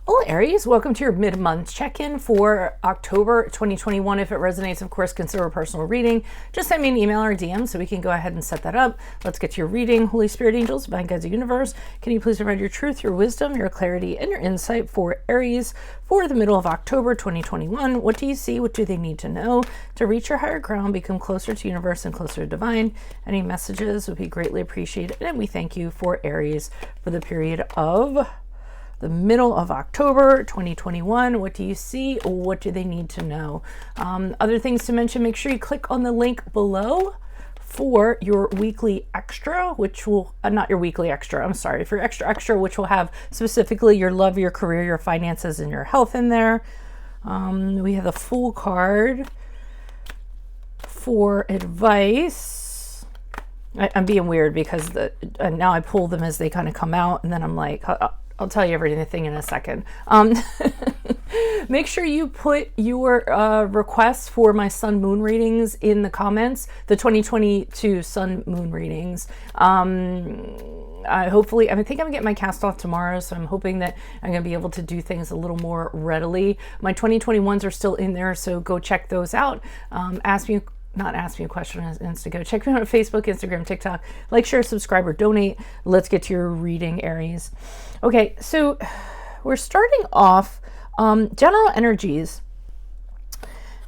Hello Aries, welcome to your mid-month check-in for October 2021. If it resonates, of course, consider a personal reading. Just send me an email or DM so we can go ahead and set that up. Let's get to your reading. Holy Spirit, angels, divine guides of the universe, can you please provide your truth, your wisdom, your clarity, and your insight for Aries for the middle of October 2021? What do you see? What do they need to know to reach your higher ground, become closer to universe and closer to divine? Any messages would be greatly appreciated. And we thank you for Aries for the period of the middle of October 2021. What do you see? What do they need to know? Other things to mention, make sure you click on the link below for your weekly extra, which will, not your weekly extra, I'm sorry, for your extra, which will have specifically your love, your career, your finances, and your health in there. We have the Fool card for advice. I'm being weird because now I pull them as they kind of come out, and then I'm like, I'll tell you everything in a second. Make sure you put your requests for my sun moon readings in the comments, the 2022 sun moon readings. I think I'm gonna get my cast off tomorrow, so I'm hoping that I'm gonna be able to do things a little more readily. My 2021s are still in there, so go check those out. Not ask me a question on Instagram. Check me out on Facebook, Instagram, TikTok. Like, share, subscribe, or donate. Let's get to your reading, Aries. Okay, so we're starting off general energies.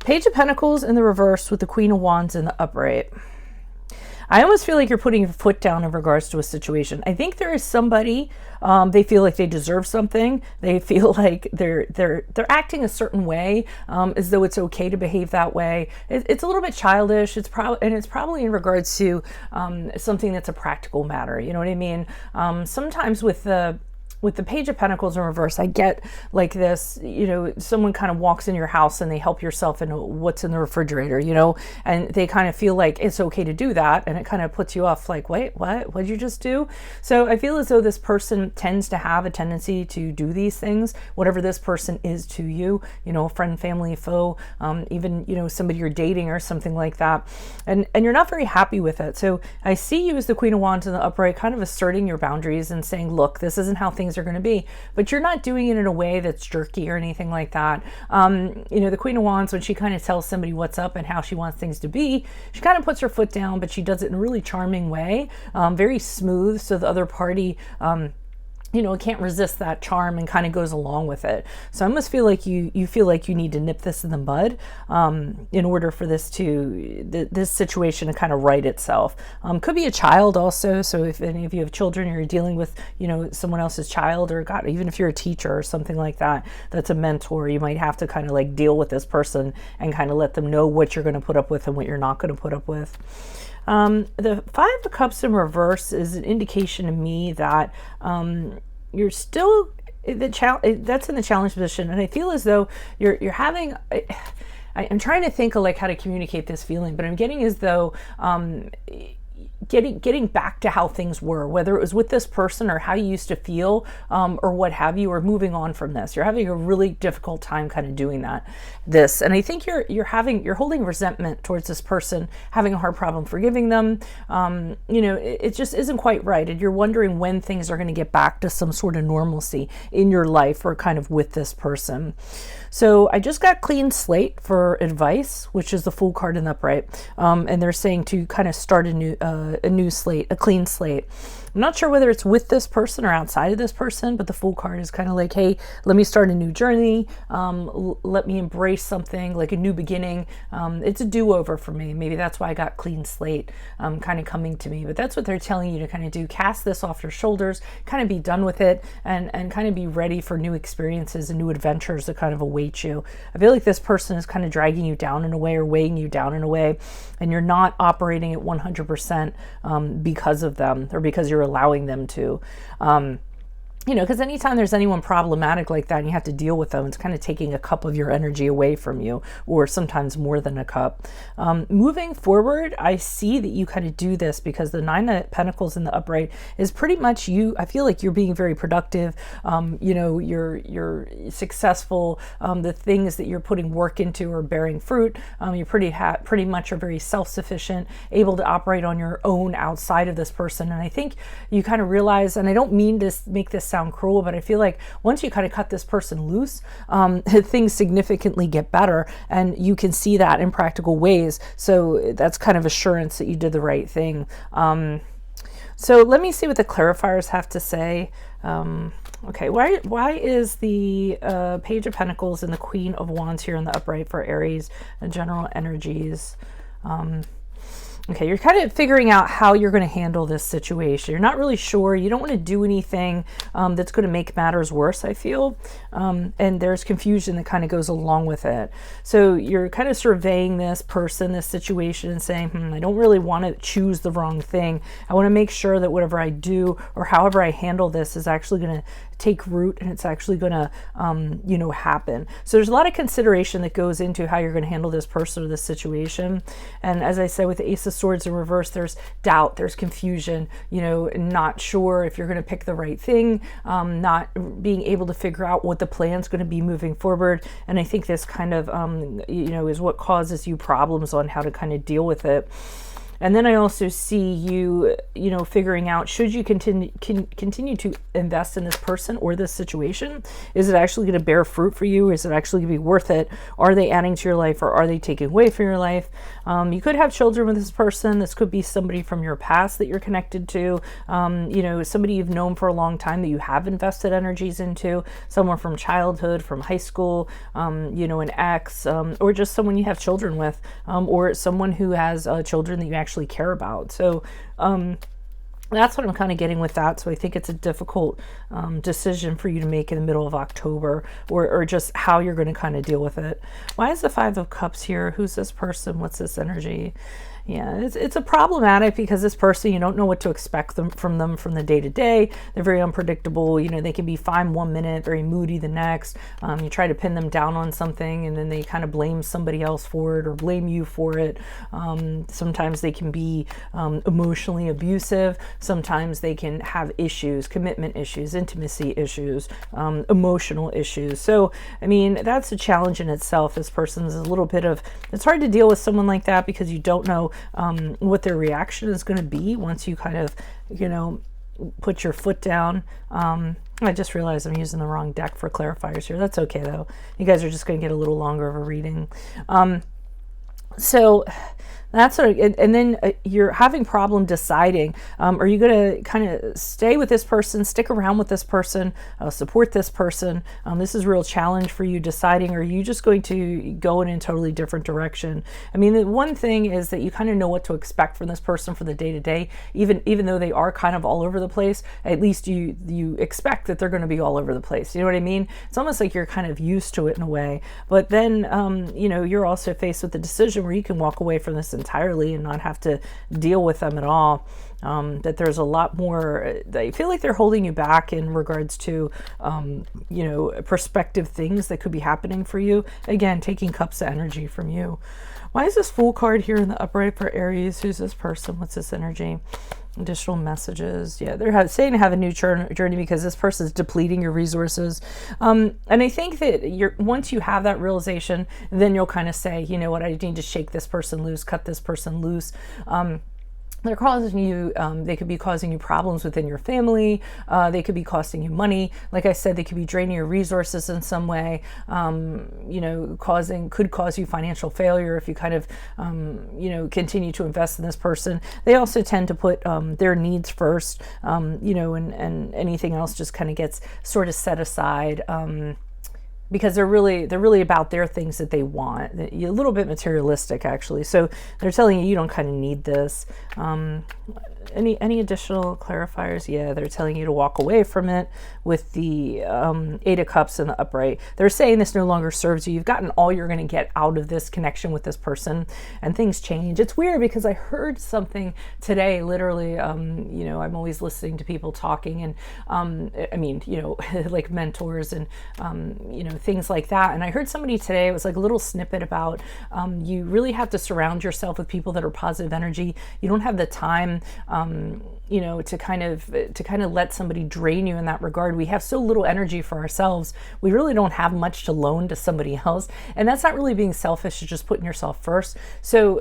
Page of Pentacles in the reverse with the Queen of Wands in the upright. I almost feel like you're putting your foot down in regards to a situation. I think there is somebody, they feel like they deserve something. They feel like they're acting a certain way, as though it's okay to behave that way. It's a little bit childish. It's probably in regards to something that's a practical matter. You know what I mean? Sometimes with the Page of Pentacles in reverse, I get like this, someone kind of walks in your house and they help yourself in what's in the refrigerator, and they kind of feel like it's okay to do that. And it kind of puts you off like, wait, what did you just do? So I feel as though this person tends to have a tendency to do these things, whatever this person is to you, friend, family, foe, even, somebody you're dating or something like that. And you're not very happy with it. So I see you as the Queen of Wands in the upright, kind of asserting your boundaries and saying, look, this isn't how things are going to be, but you're not doing it in a way that's jerky or anything like that. The Queen of Wands, when she kind of tells somebody what's up and how she wants things to be, she kind of puts her foot down, but she does it in a really charming way, very smooth, so the other party can't resist that charm and kind of goes along with it. So I almost feel like you feel like you need to nip this in the bud in order for this situation to kind of right itself. Could be a child also. So if any of you have children, you're dealing with someone else's child, or God, even if you're a teacher or something like that, that's a mentor, you might have to kind of like deal with this person and kind of let them know what you're going to put up with and what you're not going to put up with. The Five of Cups in reverse is an indication to me that you're still that's in the challenge position, and I feel as though you're having. I'm trying to think of like how to communicate this feeling, but I'm getting as though getting back to how things were, whether it was with this person or how you used to feel, or what have you, or moving on from this. You're having a really difficult time kind of doing this. And I think you're holding resentment towards this person, having a hard problem forgiving them. It just isn't quite right. And you're wondering when things are going to get back to some sort of normalcy in your life or kind of with this person. So I just got clean slate for advice, which is the Fool card in the upright. And they're saying to kind of start a new slate, a clean slate. I'm not sure whether it's with this person or outside of this person, but the Fool card is kind of like, hey, let me start a new journey. Let me embrace something like a new beginning. It's a do-over for me. Maybe that's why I got clean slate kind of coming to me. But that's what they're telling you to kind of do. Cast this off your shoulders, kind of be done with it, and kind of be ready for new experiences and new adventures that kind of await you. I feel like this person is kind of dragging you down in a way or weighing you down in a way, and you're not operating at 100% because of them or because you're allowing them to. Because anytime there's anyone problematic like that and you have to deal with them, it's kind of taking a cup of your energy away from you, or sometimes more than a cup. Moving forward, I see that you kind of do this because the Nine of Pentacles in the upright is pretty much you. I feel like you're being very productive. You're successful. The things that you're putting work into are bearing fruit. You pretty much are very self-sufficient, able to operate on your own outside of this person. And I think you kind of realize, and I don't mean to make this sound cruel, but I feel like once you kind of cut this person loose, things significantly get better, and you can see that in practical ways. So that's kind of assurance that you did the right thing. So let me see what the clarifiers have to say. Okay, why is the Page of Pentacles and the Queen of Wands here in the upright for Aries and general energies? Okay, you're kind of figuring out how you're going to handle this situation. You're not really sure. You don't want to do anything that's going to make matters worse, I feel. And there's confusion that kind of goes along with it. So you're kind of surveying this person, this situation, and saying, I don't really want to choose the wrong thing. I want to make sure that whatever I do or however I handle this is actually going to take root, and it's actually going to, happen. So there's a lot of consideration that goes into how you're going to handle this person or this situation. And as I said, with the Ace of Swords in reverse, there's doubt, there's confusion, not sure if you're going to pick the right thing, not being able to figure out what the plan's going to be moving forward. And I think this kind of, is what causes you problems on how to kind of deal with it. And then I also see you, figuring out, should you continue to invest in this person or this situation? Is it actually going to bear fruit for you? Is it actually going to be worth it? Are they adding to your life, or are they taking away from your life? You could have children with this person. This could be somebody from your past that you're connected to, somebody you've known for a long time that you have invested energies into, someone from childhood, from high school, an ex, or just someone you have children with, or someone who has children that you actually care about. So that's what I'm kind of getting with that. So I think it's a difficult decision for you to make in the middle of October, or just how you're going to kind of deal with it. Why is the Five of Cups here? Who's this person? What's this energy? Yeah, it's a problematic because this person, you don't know what to expect from them from the day to day. They're very unpredictable. They can be fine one minute, very moody the next. You try to pin them down on something, and then they kind of blame somebody else for it or blame you for it. Sometimes they can be emotionally abusive. Sometimes they can have issues, commitment issues, intimacy issues, emotional issues. So, that's a challenge in itself. This person's a little bit of, it's hard to deal with someone like that because you don't know what their reaction is going to be once you kind of, put your foot down. I just realized I'm using the wrong deck for clarifiers here. That's okay though. You guys are just going to get a little longer of a reading. So that's and then you're having problem deciding, are you going to kind of stay with this person, stick around with this person, support this person? This is a real challenge for you deciding, or are you just going to go in a totally different direction? The one thing is that you kind of know what to expect from this person for the day to day, even though they are kind of all over the place. At least you expect that they're going to be all over the place. You know what I mean? It's almost like you're kind of used to it in a way. But then, you're also faced with the decision where you can walk away from this entirely and not have to deal with them at all. That there's a lot more, I feel like they're holding you back in regards to, prospective things that could be happening for you. Again, taking cups of energy from you. Why is this Fool card here in the upright for Aries? Who's this person? What's this energy? Additional messages. Yeah, they're saying to have a new journey because this person is depleting your resources. And I think that once you have that realization, then you'll kind of say, you know what, I need to shake this person loose, cut this person loose. They're causing you, they could be causing you problems within your family. They could be costing you money. Like I said, they could be draining your resources in some way, could cause you financial failure if you kind of, continue to invest in this person. They also tend to put their needs first, and anything else just kind of gets sort of set aside. Because they're really about their things that they want. A little bit materialistic, actually. So they're telling you don't kind of need this. Any additional clarifiers? Yeah, they're telling you to walk away from it with the Eight of Cups in the upright. They're saying this no longer serves you. You've gotten all you're going to get out of this connection with this person, and things change. It's weird because I heard something today, literally, I'm always listening to people talking, and like mentors and, things like that. And I heard somebody today, it was like a little snippet about you really have to surround yourself with people that are positive energy. You don't have the time to kind of let somebody drain you in that regard. We have so little energy for ourselves. We really don't have much to loan to somebody else. And that's not really being selfish, it's just putting yourself first. So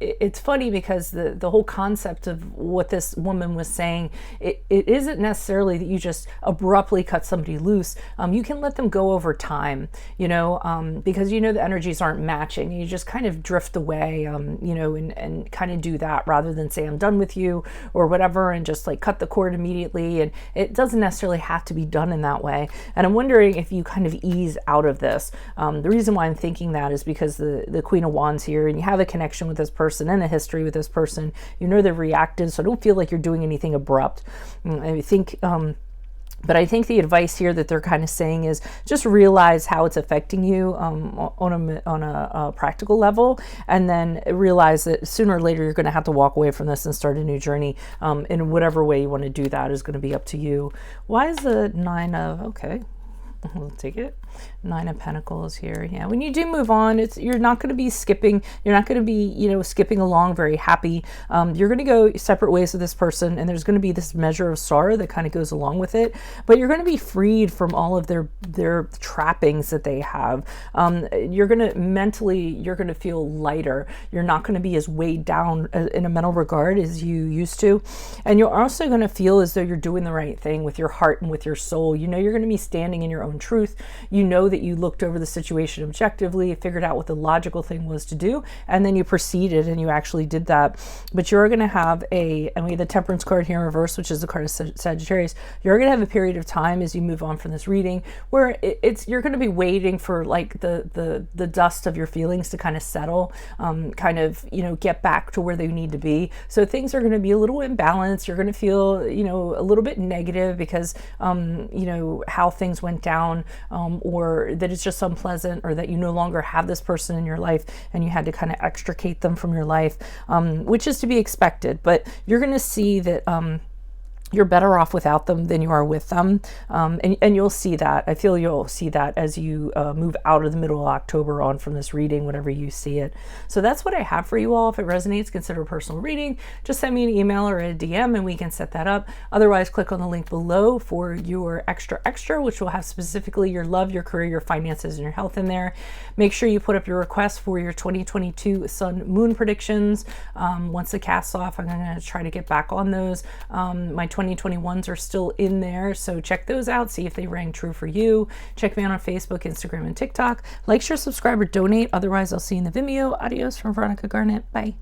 it's funny because the whole concept of what this woman was saying, it isn't necessarily that you just abruptly cut somebody loose. You can let them go over time, because the energies aren't matching. You just kind of drift away, and kind of do that rather than say, I'm done with you or whatever, and just like cut the cord immediately. And it doesn't necessarily have to be done in that way. And I'm wondering if you kind of ease out of this. The reason why I'm thinking that is because the Queen of Wands here, and you have a connection with this person and a history with this person. They're reactive, so don't feel like you're doing anything abrupt. I think but I think the advice here that they're kind of saying is just realize how it's affecting you on a practical level, and then realize that sooner or later you're going to have to walk away from this and start a new journey. In whatever way you want to do that is going to be up to you. Why is the Nine of, okay, we'll take it. Nine of Pentacles here. Yeah, when you do move on, you're not going to be skipping. You're not going to be, skipping along very happy. You're going to go separate ways with this person, and there's going to be this measure of sorrow that kind of goes along with it. But you're going to be freed from all of their trappings that they have. You're going to feel lighter. You're not going to be as weighed down in a mental regard as you used to, and you're also going to feel as though you're doing the right thing with your heart and with your soul. You're going to be standing in your own truth. That you looked over the situation objectively, figured out what the logical thing was to do, and then you proceeded and you actually did that. But you're going to have and we have the Temperance card here in reverse, which is the card of Sagittarius. You're going to have a period of time as you move on from this reading where you're going to be waiting for like the dust of your feelings to kind of settle, get back to where they need to be. So things are going to be a little imbalanced. You're going to feel, a little bit negative because, how things went down, or that it's just unpleasant, or that you no longer have this person in your life and you had to kind of extricate them from your life, which is to be expected. But you're going to see that you're better off without them than you are with them. And you'll see that. I feel you'll see that as you move out of the middle of October on from this reading, whenever you see it. So that's what I have for you all. If it resonates, consider a personal reading. Just send me an email or a DM and we can set that up. Otherwise, click on the link below for your extra, which will have specifically your love, your career, your finances, and your health in there. Make sure you put up your request for your 2022 Sun Moon predictions. Once the cast's off, I'm going to try to get back on those. My 2021s are still in there, so check those out, see if they rang true for you. Check me out on Facebook, Instagram, and TikTok. Like, share, subscribe, or donate. Otherwise, I'll see you in the Vimeo. Adios from Veronica Garnett. Bye.